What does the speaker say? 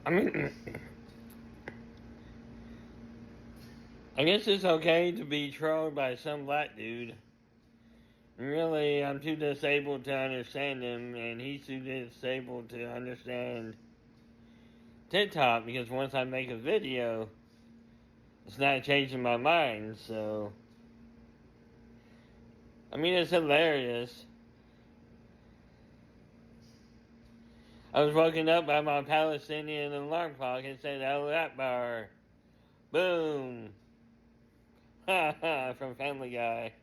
I mean, I guess it's okay to be trolled by some black dude. Really, I'm too disabled to understand him, and he's too disabled to understand TikTok, because once I make a video, it's not changing my mind, so... I mean, it's hilarious. I was woken up by my Palestinian alarm clock and said, "Oh, that bar." Boom. Ha ha, from Family Guy.